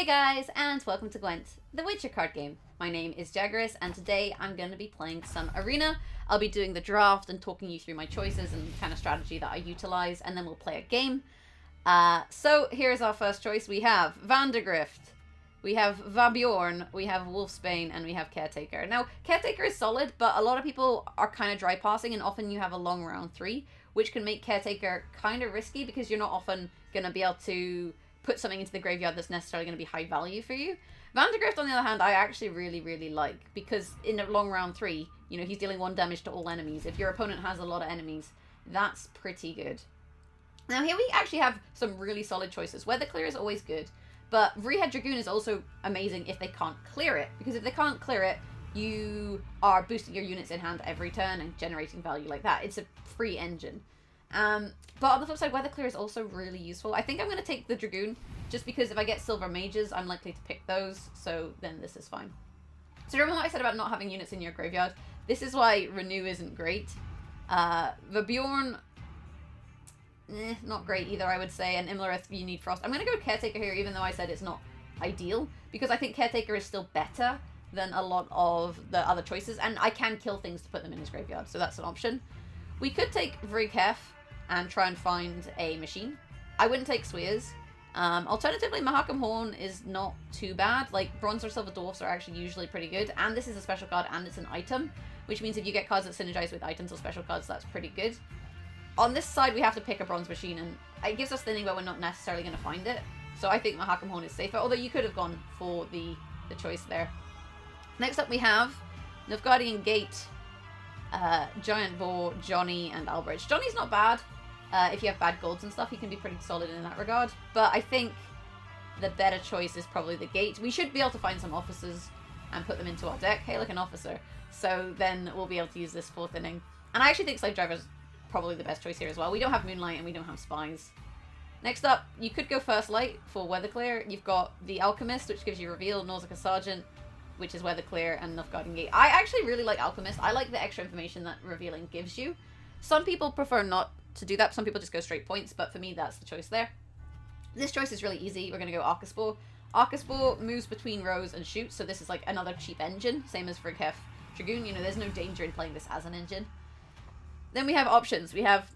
Hey guys, and welcome to Gwent, the Witcher card game. My name is Jaggerous, and today I'm going to be playing some Arena. I'll be doing the draft and talking you through my choices and kind of strategy that I utilize, and then we'll play a game. So here's our first choice. We have Vandergrift, we have Vabjorn, we have Wolfsbane, and we have Caretaker. Now, Caretaker is solid, but a lot of people are kind of dry passing, and often you have a long round 3, which can make Caretaker kind of risky because you're not often going to be able to put something into the graveyard that's necessarily going to be high value for you. Vandergrift, on the other hand, I actually really like, because in a long round 3, you know, he's dealing 1 damage to all enemies. If your opponent has a lot of enemies, that's pretty good. Now here we actually have some really solid choices. Weather Clear is always good, but Vreehead Dragoon is also amazing if they can't clear it, because if they can't clear it, you are boosting your units in hand every turn and generating value like that. It's a free engine. But on the flip side, Weather Clear is also really useful. I think I'm going to take the Dragoon, just because if I get Silver Mages, I'm likely to pick those, so then this is fine. So remember what I said about not having units in your graveyard? This is why Renew isn't great. Vabjorn, not great either, I would say, and Imlerith, you need Frost. I'm going to go Caretaker here, even though I said it's not ideal, because I think Caretaker is still better than a lot of the other choices, and I can kill things to put them in his graveyard, so that's an option. We could take Vreekhef and try and find a machine. I wouldn't take Swears. Alternatively, Mahakam Horn is not too bad. Like, Bronze or Silver Dwarfs are actually usually pretty good, and this is a special card and it's an item, which means if you get cards that synergize with items or special cards, that's pretty good. On this side, we have to pick a Bronze Machine, and it gives us thinning, but we're not necessarily going to find it. So I think Mahakam Horn is safer, although you could have gone for the choice there. Next up we have Nilfgaardian Gate, Giant Boar, Johnny, and Albrecht. Johnny's not bad. If you have bad golds and stuff, he can be pretty solid in that regard. But I think the better choice is probably the Gate. We should be able to find some officers and put them into our deck. Hey, look, an officer. So then we'll be able to use this for thinning. And I actually think Slave Driver is probably the best choice here as well. We don't have Moonlight and we don't have Spies. Next up, you could go First Light for Weather Clear. You've got the Alchemist, which gives you Reveal, Nausicaa Sergeant, which is Weather Clear, and Nilfgaardian Gate. I actually really like Alchemist. I like the extra information that Revealing gives you. Some people prefer not to do that. Some people just go straight points, but for me, that's the choice there. This choice is really easy. We're going to go Arcaspore. Arcaspore moves between rows and shoots, so this is like another cheap engine, same as Vreekhef Dragoon. You know, there's no danger in playing this as an engine. Then we have options. We have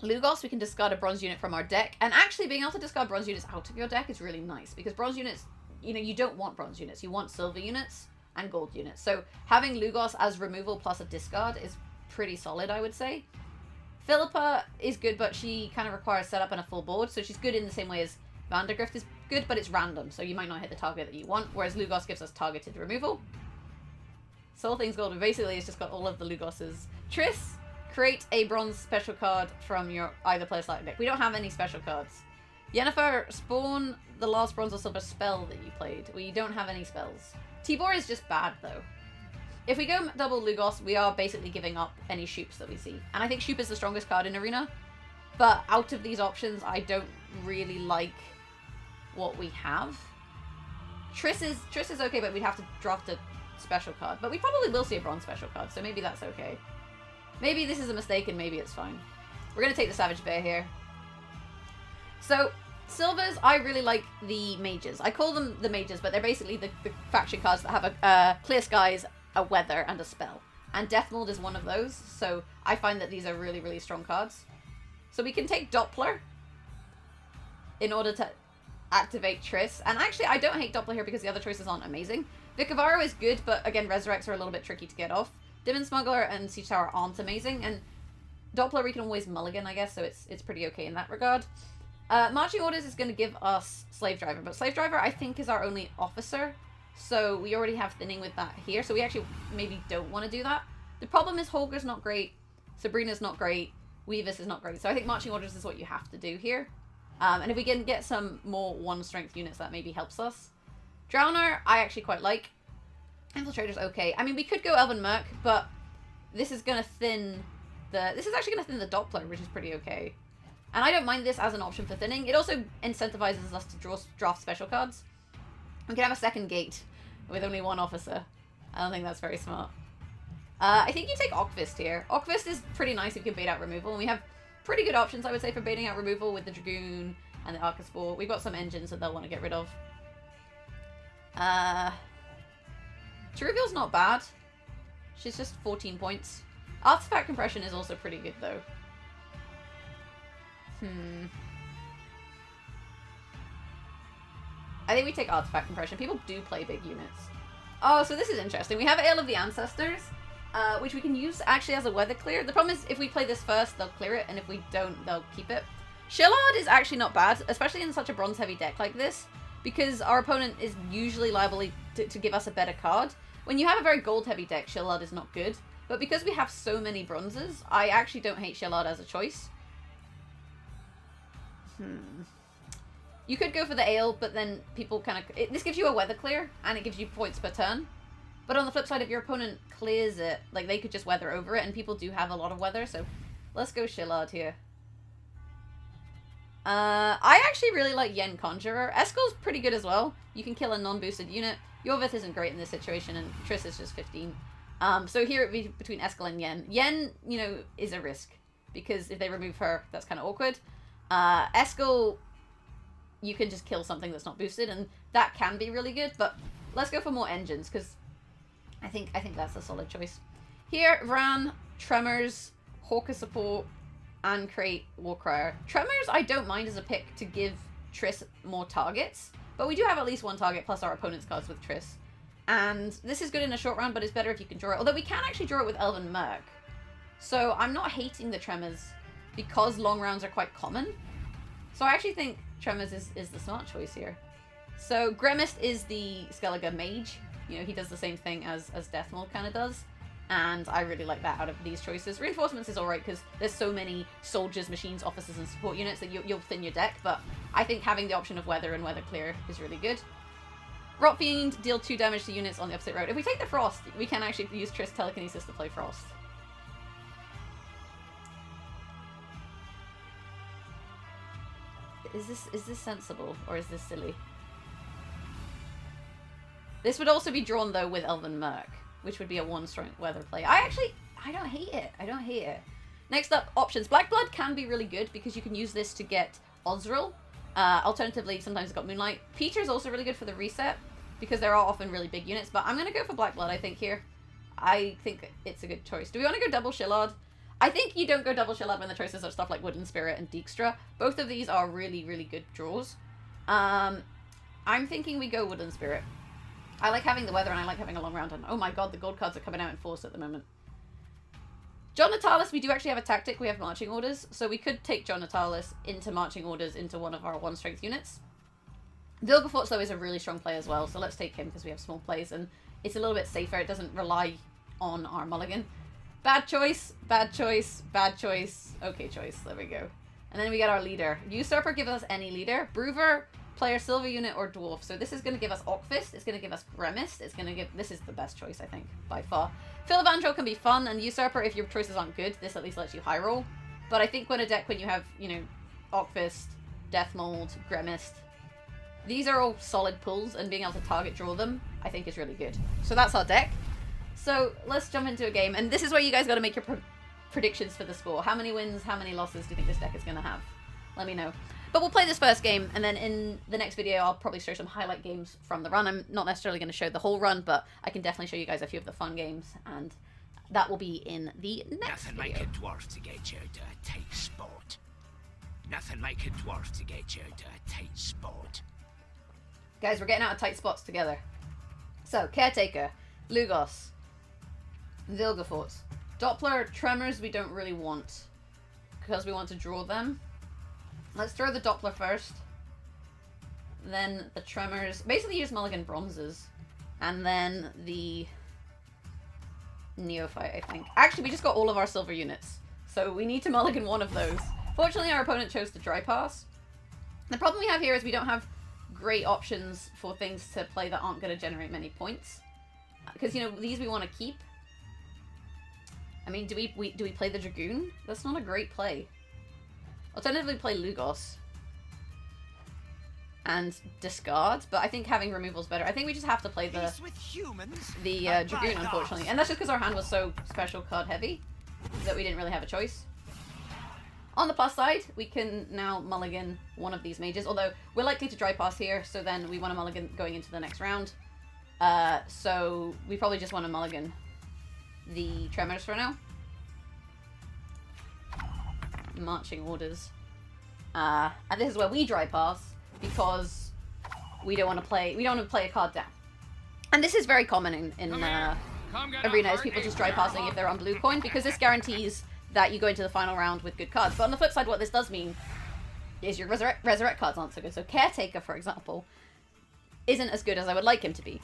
Lugos. We can discard a bronze unit from our deck, and actually being able to discard bronze units out of your deck is really nice, because bronze units, you know, you don't want bronze units. You want silver units and gold units. So having Lugos as removal plus a discard is pretty solid, I would say. Philippa is good, but she kind of requires setup and a full board, so she's good in the same way as Vandergrift is good, but it's random, so you might not hit the target that you want, whereas Lugos gives us targeted removal. So all things gold, basically it's just got all of the Lugoses. Triss, create a bronze special card from your either player's select deck. We don't have any special cards. Yennefer, spawn the last bronze or silver spell that you played. We don't have any spells. Tibor is just bad, though. If we go double Lugos, we are basically giving up any Shoops that we see. And I think Shoop is the strongest card in Arena. But out of these options, I don't really like what we have. Triss is okay, but we'd have to draft a special card. But we probably will see a bronze special card, so maybe that's okay. Maybe this is a mistake and maybe it's fine. We're going to take the Savage Bear here. So, Silvers, I really like the Mages. I call them the Mages, but they're basically the faction cards that have a Clear Skies, a Weather, and a spell. And Death Mold is one of those, so I find that these are really strong cards. So we can take Doppler in order to activate Triss. And actually, I don't hate Doppler here because the other choices aren't amazing. Vicavaro is good, but again, Resurrects are a little bit tricky to get off. Demon Smuggler and Siege Tower aren't amazing, and Doppler we can always mulligan, I guess, so it's pretty okay in that regard. Marching Orders is going to give us Slave Driver, but Slave Driver I think is our only officer, so we already have thinning with that here, so we actually maybe don't want to do that. The problem is Holger's not great, Sabrina's not great, Weavis is not great, so I think Marching Orders is what you have to do here. And if we can get some more 1 strength units, that maybe helps us. Drowner, I actually quite like. Infiltrator's okay. I mean, we could go Elven Merc, but this is going to thin the... This is actually going to thin the Doppler, which is pretty okay. And I don't mind this as an option for thinning. It also incentivizes us to draft special cards. We can have a second gate with only 1 officer. I don't think that's very smart. I think you take Ockfist here. Ockfist is pretty nice if you can bait out removal. And we have pretty good options, I would say, for baiting out removal with the Dragoon and the Arcaspore. We've got some engines that they'll want to get rid of. Cherubial's not bad. She's just 14 points. Artifact Compression is also pretty good, though. I think we take Artifact Compression. People do play big units. Oh, so this is interesting. We have Ale of the Ancestors, which we can use actually as a weather clear. The problem is if we play this first, they'll clear it, and if we don't, they'll keep it. Shillard is actually not bad, especially in such a bronze-heavy deck like this, because our opponent is usually liable to give us a better card. When you have a very gold-heavy deck, Shillard is not good, but because we have so many bronzes, I actually don't hate Shillard as a choice. You could go for the Ale, but then people kind of... This gives you a weather clear, and it gives you points per turn. But on the flip side, if your opponent clears it, like, they could just weather over it, and people do have a lot of weather, so let's go Shillard here. I actually really like Yen Conjurer. Eskel's pretty good as well. You can kill a non-boosted unit. Yorvith isn't great in this situation, and Triss is just 15. So here it'd be between Eskel and Yen. Yen, you know, is a risk, because if they remove her, that's kind of awkward. Eskel, you can just kill something that's not boosted, and that can be really good, but let's go for more engines, because I think that's a solid choice. Here, Vran, Tremors, Hawker Support, and create Warcrier. Tremors I don't mind as a pick to give Triss more targets, but we do have at least one target plus our opponent's cards with Triss. And this is good in a short round, but it's better if you can draw it. Although we can actually draw it with Elven Merc. So I'm not hating the Tremors because long rounds are quite common. So I actually think Tremors is the smart choice here. So Gremist is the Skellige Mage. You know, he does the same thing as Deathmold kind of does. And I really like that out of these choices. Reinforcements is alright because there's so many soldiers, machines, officers, and support units that you'll thin your deck. But I think having the option of weather and weather clear is really good. Rotfiend, deal 2 damage to units on the opposite road. If we take the Frost, we can actually use Triss Telekinesis to play Frost. Is this sensible, or is this silly? This would also be drawn, though, with Elven Merc, which would be a 1-strength weather play. I don't hate it. I don't hate it. Next up, options. Black Blood can be really good because you can use this to get Ozril. Alternatively, sometimes it's got Moonlight. Peter is also really good for the reset because there are often really big units, but I'm going to go for Black Blood, I think, here. I think it's a good choice. Do we want to go double Shillard? I think you don't go double Shillard when the choices are stuff like Wooden Spirit and Dijkstra. Both of these are really, really good draws. I'm thinking we go Wooden Spirit. I like having the weather and I like having a long round. And oh my god, the gold cards are coming out in force at the moment. John Natalis, we do actually have a tactic. We have marching orders. So we could take John Natalis into marching orders into one of our 1-strength units. Vilgefortz, though, is a really strong play as well. So let's take him because we have small plays and it's a little bit safer. It doesn't rely on our mulligan. Bad choice, bad choice, bad choice. Okay choice. There we go. And then we get our leader. Usurper gives us any leader. Bruver, player silver unit or dwarf. So this is going to give us Ockfist. It's going to give us Gremist. It's going to give... This is the best choice, I think, by far. Philivandrel can be fun, and Usurper, if your choices aren't good, this at least lets you high roll. But I think when a deck, when you have, you know, Ockfist, Deathmold, Gremist, these are all solid pulls, and being able to target draw them, I think is really good. So that's our deck. So let's jump into a game, and this is where you guys got to make your predictions for the score. How many wins, how many losses do you think this deck is going to have? Let me know. But we'll play this first game, and then in the next video, I'll probably show some highlight games from the run. I'm not necessarily going to show the whole run, but I can definitely show you guys a few of the fun games, and that will be in the next Nothing video. like a dwarf to get you to a tight spot. Nothing like a dwarf to get you to a tight spot. Guys, we're getting out of tight spots together. So, Caretaker, Lugos, Vilgefortz, Doppler, Tremors we don't really want, because we want to draw them. Let's throw the Doppler first. Then the Tremors. Basically use mulligan bronzes. And then the Neophyte, I think. Actually, we just got all of our silver units. So we need to mulligan one of those. Fortunately, our opponent chose to dry pass. The problem we have here is we don't have great options for things to play that aren't going to generate many points. Because, you know, these we want to keep. I mean, do we play the Dragoon? That's not a great play. Alternatively, play Lugos and discard, but I think having removal is better. I think we just have to play the Dragoon, unfortunately. And that's just because our hand was so special card heavy that we didn't really have a choice. On the plus side, we can now mulligan one of these mages, although we're likely to dry pass here, so then we want to mulligan going into the next round. So we probably just want to mulligan the Tremors for now. Marching orders. And this is where we dry pass because we don't want to play. We don't want to play a card down. And this is very common in Arena, is people just dry passing if they're on blue coin, because this guarantees that you go into the final round with good cards. But on the flip side, what this does mean is your resurrect cards aren't so good. So Caretaker, for example, isn't as good as I would like him to be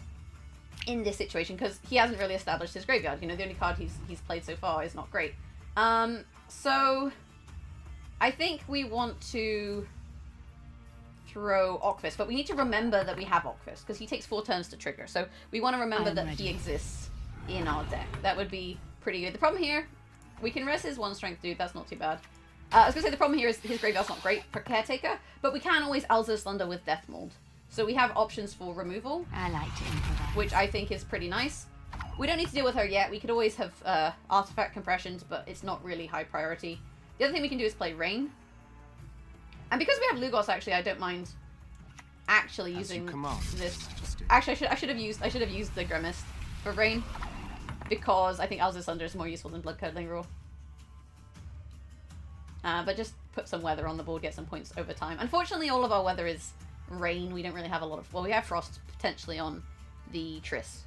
in this situation, because he hasn't really established his graveyard. You know, the only card he's played so far is not great. So I think we want to throw Okfist, but we need to remember that we have Okfist, because he takes 4 turns to trigger. So we want to remember that he exists in our deck. That would be pretty good. The problem here, we can res his 1 strength dude. That's not too bad. I was going to say the problem here is his graveyard's not great for Caretaker, but we can always Alzur's Thunder with Death Mold. So we have options for removal, I like to improvise, which I think is pretty nice. We don't need to deal with her yet. We could always have artifact compressions, but it's not really high priority. The other thing we can do is play Rain. And because we have Lugos, actually, I don't mind actually using this. Actually, I should have used the Grimace for Rain, because I think Alzur's Thunder is more useful than Blood Curdling Rule. But just put some weather on the board, get some points over time. Unfortunately, all of our weather is Rain. We don't really have a lot of... Well, we have Frost potentially on the Triss.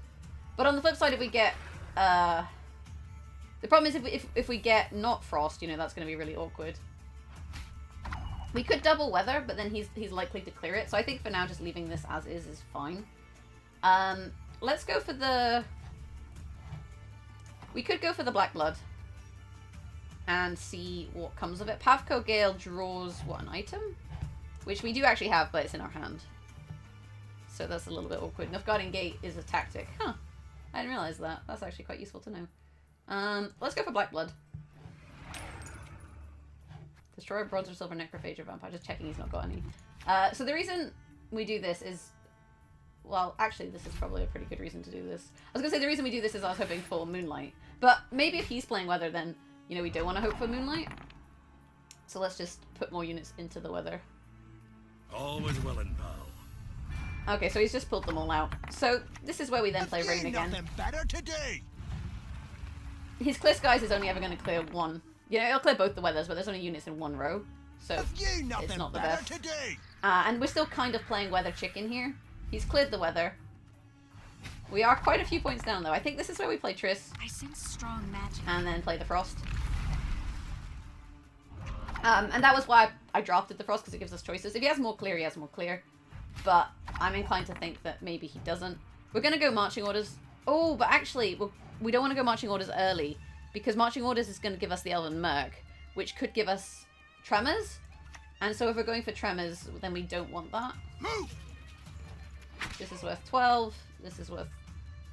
But on the flip side, if we get... the problem is if we get not Frost, you know, that's going to be really awkward. We could double weather, but then he's likely to clear it. So I think for now, just leaving this as is fine. Let's go for the... We could go for the Black Blood and see what comes of it. Pavko Gale draws, what, an item? Which we do actually have, but it's in our hand. So that's a little bit awkward. Nilfgaardian Gate is a tactic. Huh. I didn't realize that. That's actually quite useful to know. Let's go for Black Blood. Destroy a bronze or silver necrophage or vampire. Just checking he's not got any. So the reason we do this is... Well, actually, this is probably a pretty good reason to do this. I was going to say the reason we do this is I was hoping for Moonlight. But maybe if he's playing Weather, then, you know, we don't want to hope for Moonlight. So let's just put more units into the Weather. Always willing, pal. Okay, so he's just pulled them all out. So this is where we then play Rain again. Nothing better to do. His Clear Skies is only ever going to clear one. You know, it'll clear both the Weathers, but there's only units in one row. So it's not the best. And we're still kind of playing Weather Chicken here. He's cleared the Weather. We are quite a few points down, though. I think this is where we play Triss. I sense strong magic. And then play the Frost. And that was why I drafted the Frost, because it gives us choices. If he has more clear, he has more clear. But I'm inclined to think that maybe he doesn't. We're going to go Marching Orders. Oh, but actually, we don't want to go Marching Orders early, because Marching Orders is going to give us the Elven Merc, which could give us Tremors. And so if we're going for Tremors, then we don't want that. Move! This is worth 12. This is worth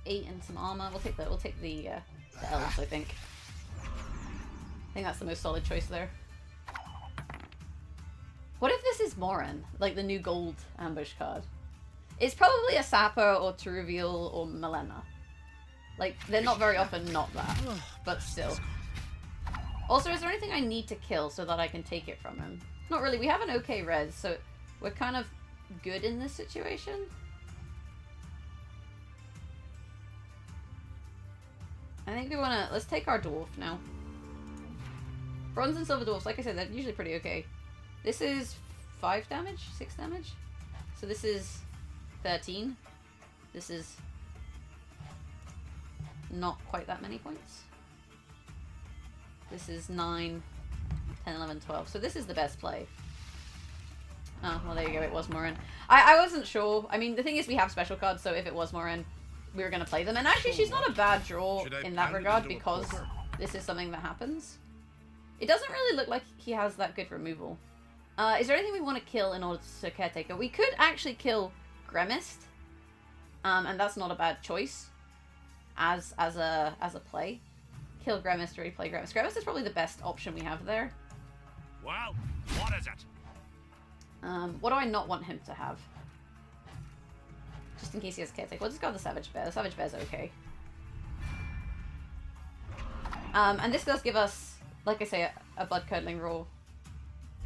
8 and some armor. We'll take the elves, I think. I think that's the most solid choice there. What if this is Morin? Like the new gold ambush card? It's probably a Sapper or Teruvial or Melena. Like, they're not very often not that. But still. Also, is there anything I need to kill so that I can take it from him? Not really. We have an okay res, so we're kind of good in this situation. I think we want to... Let's take our dwarf now. Bronze and silver dwarfs, like I said, they're usually pretty okay. This is 5 damage? 6 damage? So this is 13. This is not quite that many points. This is 9, 10, 11, 12. So this is the best play. Oh, well there you go, it was Morin. I wasn't sure. I mean, the thing is we have special cards, so if it was Morin, we were going to play them. And actually, she's not a bad draw in that regard, because this is something that happens. It doesn't really look like he has that good removal. Is there anything we want to kill in order to Caretaker? We could actually kill Gremist. And that's not a bad choice as a play. Kill Gremist or replay Gremist. Gremist is probably the best option we have there. Well, what is it? What do I not want him to have? Just in case he has Caretaker. We'll just go with the Savage Bear. The Savage Bear's okay. And this does give us, like I say, a Blood Curdling Roar.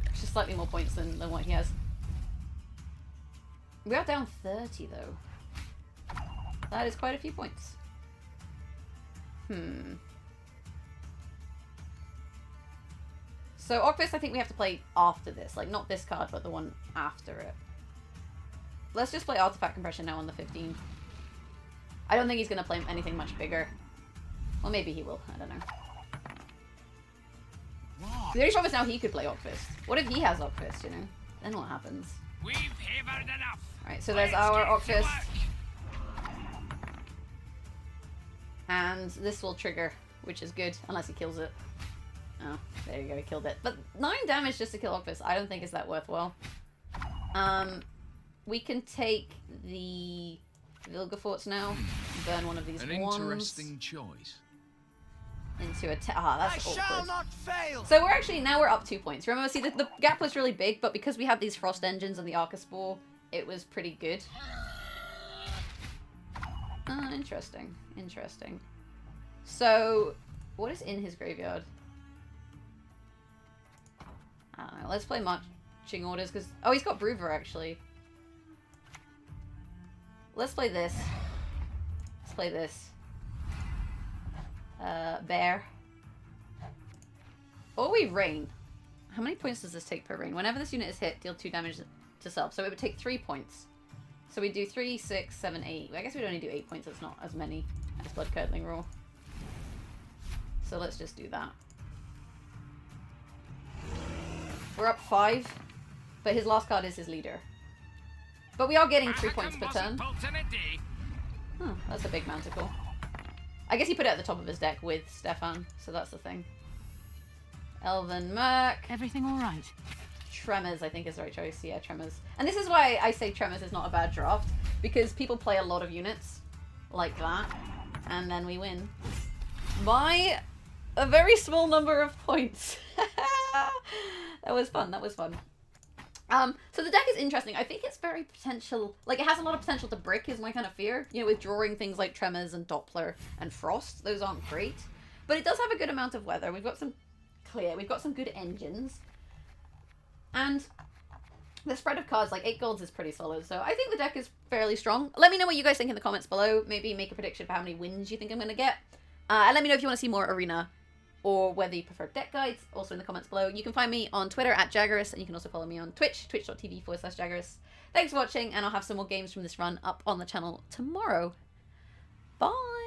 Which is slightly more points than what he has. We are down 30, though. That is quite a few points. So Octopus, I think we have to play after this. Like, not this card, but the one after it. Let's just play Artifact Compression now on the 15. I don't think he's going to play anything much bigger. Well, maybe he will. I don't know. The only trouble is now he could play Octopus. What if he has Octopus, you know? Then what happens? We've hammered enough. Alright, so there's our Octopus. And this will trigger, which is good, unless he kills it. Oh, there you go, he killed it. But 9 damage just to kill Octopus, I don't think is that worthwhile. We can take the Vilgeforts now. Burn one of these An wands. interesting choice. Into a that's I awkward. shall not fail. So now we're up 2 points. Remember, see, the gap was really big, but because we had these Frost Engines and the Arcaspore, it was pretty good. Interesting. Interesting. So, what is in his graveyard? I don't know. Let's play Marching Orders, because... Oh, he's got Broover, actually. Let's play this. Let's play this. Bear. Or we Rain. How many points does this take per Rain? Whenever this unit is hit, deal 2 damage to self. So it would take 3 points. So we do 3, 6, 7, 8. I guess we'd only do 8 points. It's not as many as Blood Curdling Roar. So let's just do that. We're up 5. But his last card is his leader. But we are getting 3 points per turn. Huh, that's a big Manticore. I guess he put it at the top of his deck with Stefan, so that's the thing. Elven Merc. Everything all right? Tremors, I think, is the right choice. Yeah, Tremors. And this is why I say Tremors is not a bad draft, because people play a lot of units like that, and then we win by a very small number of points. That was fun. That was fun. So the deck is interesting. I think it's very potential, like it has a lot of potential to brick is my kind of fear. You know, with drawing things like Tremors and Doppler and Frost, those aren't great. But it does have a good amount of weather. We've got some clear, we've got some good engines. And the spread of cards, like 8 golds is pretty solid. So I think the deck is fairly strong. Let me know what you guys think in the comments below. Maybe make a prediction for how many wins you think I'm going to get. And let me know if you want to see more Arena or whether you prefer deck guides, also in the comments below. You can find me on Twitter at Jaggerous, and you can also follow me on Twitch, twitch.tv/Jaggerous. Thanks for watching, and I'll have some more games from this run up on the channel tomorrow. Bye!